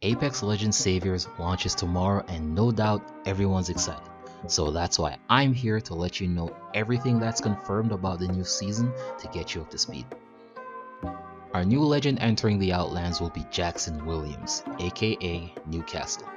Apex Legends Saviors launches tomorrow and no doubt everyone's excited. So that's why I'm here to let you know everything that's confirmed about the new season to get you up to speed. Our new legend entering the Outlands will be Jackson Williams, aka Newcastle.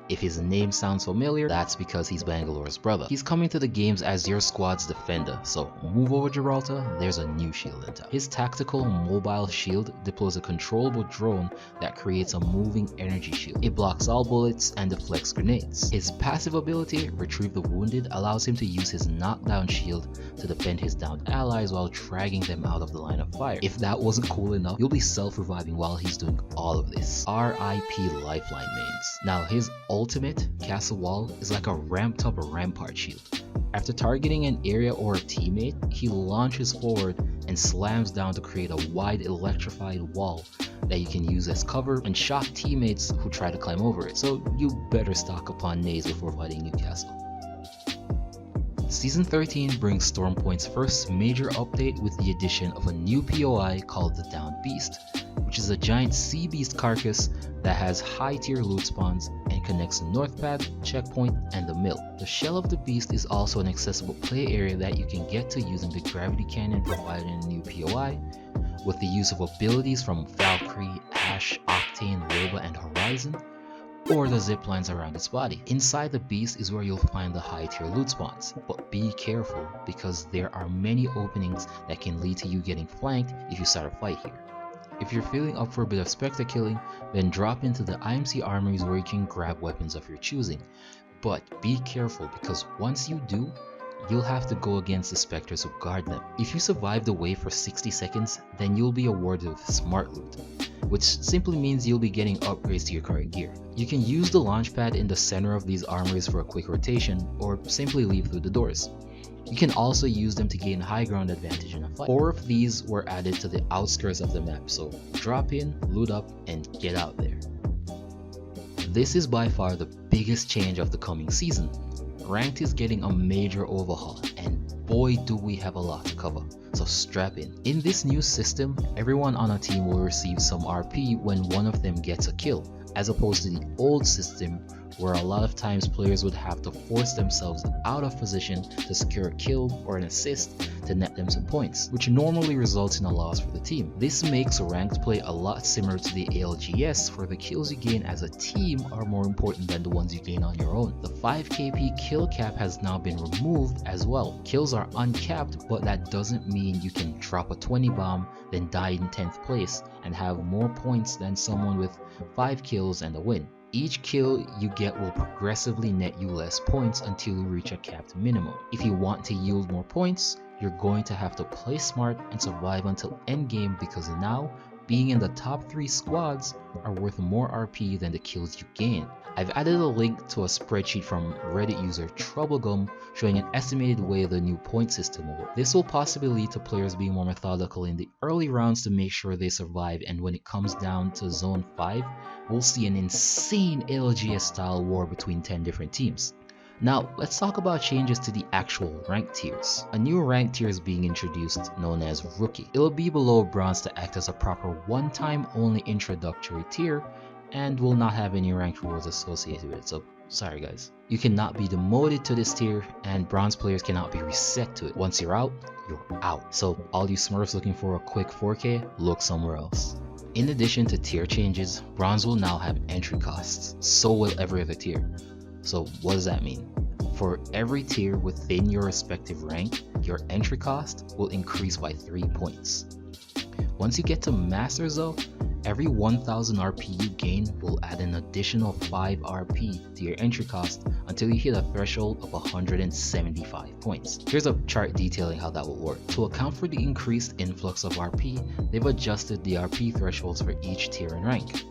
If his name sounds familiar, that's because he's Bangalore's brother. He's coming to the games as your squad's defender, so move over Gibraltar, there's a new shield in town. His tactical mobile shield deploys a controllable drone that creates a moving energy shield. It blocks all bullets and deflects grenades. His passive ability, Retrieve the Wounded, allows him to use his knockdown shield to defend his downed allies while dragging them out of the line of fire. If that wasn't cool enough, you'll be self-reviving while he's doing all of this. RIP Lifeline mains. Now his ultimate, Castle Wall, is like a ramped up rampart shield. After targeting an area or a teammate, he launches forward and slams down to create a wide electrified wall that you can use as cover and shock teammates who try to climb over it. So you better stock up on nades before fighting Newcastle. Season 13 brings Stormpoint's first major update with the addition of a new POI called the Downed Beast, which is a giant sea beast carcass that has high tier loot spawns and connects the North Pad, Checkpoint, and the Mill. The shell of the beast is also an accessible play area that you can get to using the gravity cannon provided in the new POI, with the use of abilities from Valkyrie, Ash, Octane, Loba, and Horizon, or the zip lines around its body. Inside the beast is where you'll find the high tier loot spawns, but be careful because there are many openings that can lead to you getting flanked if you start a fight here. If you're feeling up for a bit of spectre killing, then drop into the IMC armories where you can grab weapons of your choosing. But be careful because once you do, you'll have to go against the specters who guard them. If you survive the wave for 60 seconds, then you'll be awarded with smart loot, which simply means you'll be getting upgrades to your current gear. You can use the launch pad in the center of these armories for a quick rotation, or simply leave through the doors. You can also use them to gain high ground advantage in a fight. 4 of these were added to the outskirts of the map, so drop in, loot up, and get out there. This is by far the biggest change of the coming season. Ranked is getting a major overhaul, and boy do we have a lot to cover, so strap in. In this new system, everyone on a team will receive some RP when one of them gets a kill, as opposed to the old system where a lot of times players would have to force themselves out of position to secure a kill or an assist to net them some points, which normally results in a loss for the team. This makes ranked play a lot similar to the ALGS, where the kills you gain as a team are more important than the ones you gain on your own. The 5 KP kill cap has now been removed as well. Kills are uncapped, but that doesn't mean you can drop a 20 bomb, then die in 10th place and have more points than someone with 5 kills and a win. Each kill you get will progressively net you less points until you reach a capped minimum. If you want to yield more points, you're going to have to play smart and survive until endgame, because now being in the top 3 squads are worth more RP than the kills you gain. I've added a link to a spreadsheet from Reddit user Troublegum showing an estimated way the new point system will work. This will possibly lead to players being more methodical in the early rounds to make sure they survive, and when it comes down to Zone 5, we'll see an insane ALGS style war between 10 different teams. Now, let's talk about changes to the actual rank tiers. A new rank tier is being introduced known as Rookie. It'll be below Bronze to act as a proper one-time only introductory tier and will not have any ranked rewards associated with it, so sorry guys. You cannot be demoted to this tier, and Bronze players cannot be reset to it. Once you're out, you're out. So all you smurfs looking for a quick 4K, look somewhere else. In addition to tier changes, Bronze will now have entry costs. So will every other tier. So what does that mean? For every tier within your respective rank, your entry cost will increase by 3 points. Once you get to Masters though, every 1000 RP you gain will add an additional 5 RP to your entry cost until you hit a threshold of 175 points. Here's a chart detailing how that will work. To account for the increased influx of RP, they've adjusted the RP thresholds for each tier and rank.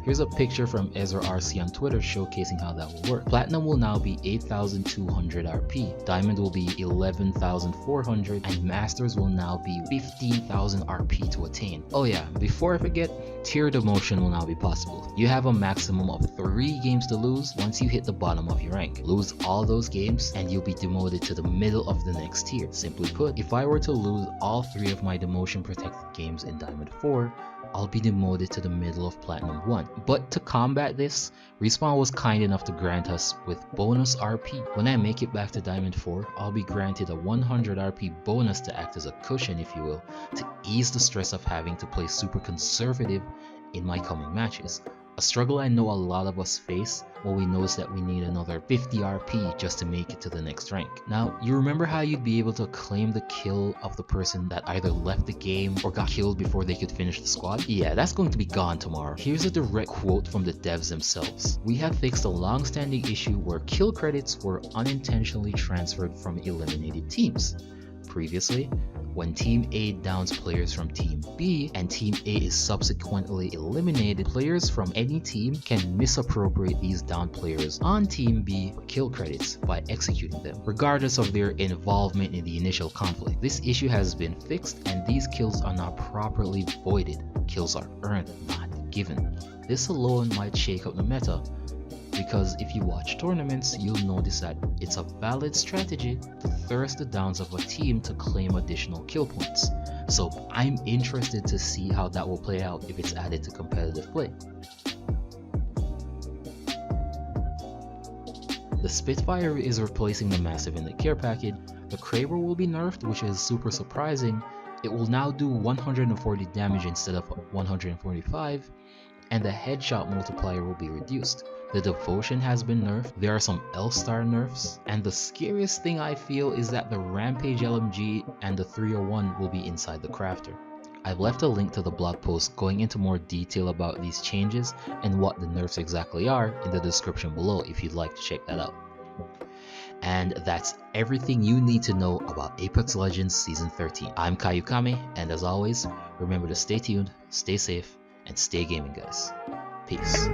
Here's a picture from Ezra RC on Twitter showcasing how that will work. Platinum will now be 8,200 RP, Diamond will be 11,400, and Masters will now be 15,000 RP to attain. Oh yeah, before I forget, tier demotion will now be possible. You have a maximum of 3 games to lose once you hit the bottom of your rank. Lose all those games and you'll be demoted to the middle of the next tier. Simply put, if I were to lose all 3 of my demotion protected games in Diamond 4, I'll be demoted to the middle of Platinum 1. But to combat this, Respawn was kind enough to grant us with bonus RP. When I make it back to Diamond 4, I'll be granted a 100 RP bonus to act as a cushion, if you will, to ease the stress of having to play super conservative in my coming matches. A struggle I know a lot of us face when we notice that we need another 50 RP just to make it to the next rank. Now, you remember how you'd be able to claim the kill of the person that either left the game or got killed before they could finish the squad? Yeah, that's going to be gone tomorrow. Here's a direct quote from the devs themselves. "We have fixed a long-standing issue where kill credits were unintentionally transferred from eliminated teams. Previously, when Team A downs players from Team B and Team A is subsequently eliminated, players from any team can misappropriate these downed players on Team B for kill credits by executing them, regardless of their involvement in the initial conflict. This issue has been fixed and these kills are not properly voided. Kills are earned, not given. This alone might shake up the meta, because if you watch tournaments, you'll notice that it's a valid strategy to thirst the downs of a team to claim additional kill points. So I'm interested to see how that will play out if it's added to competitive play." The Spitfire is replacing the Massive in the care package. The KRABER will be nerfed, which is super surprising. It will now do 140 damage instead of 145, and the headshot multiplier will be reduced. The Devotion has been nerfed, there are some L-Star nerfs, and the scariest thing I feel is that the Rampage LMG and the 301 will be inside the crafter. I've left a link to the blog post going into more detail about these changes and what the nerfs exactly are in the description below if you'd like to check that out. And that's everything you need to know about Apex Legends Season 13. I'm Ky-Ookami, and as always, remember to stay tuned, stay safe, and stay gaming, guys. Peace.